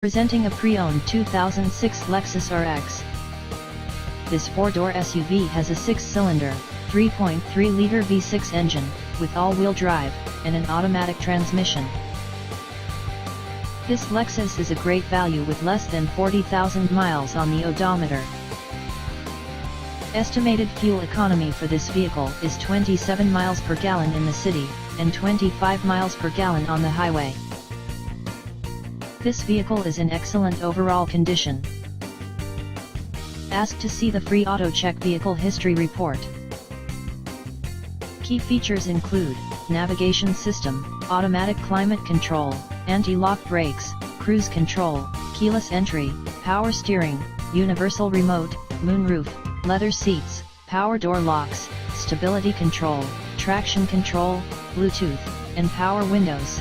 Presenting a pre-owned 2006 Lexus RX. This four-door SUV has a six-cylinder, 3.3-liter V6 engine, with all-wheel drive, and an automatic transmission. This Lexus is a great value with less than 40,000 miles on the odometer. Estimated fuel economy for this vehicle is 27 miles per gallon in the city, and 25 miles per gallon on the highway. This vehicle is in excellent overall condition. Ask to see the free AutoCheck Vehicle History Report. Key features include navigation system, automatic climate control, anti-lock brakes, cruise control, keyless entry, power steering, universal remote, moonroof, leather seats, power door locks, stability control, traction control, Bluetooth, and power windows.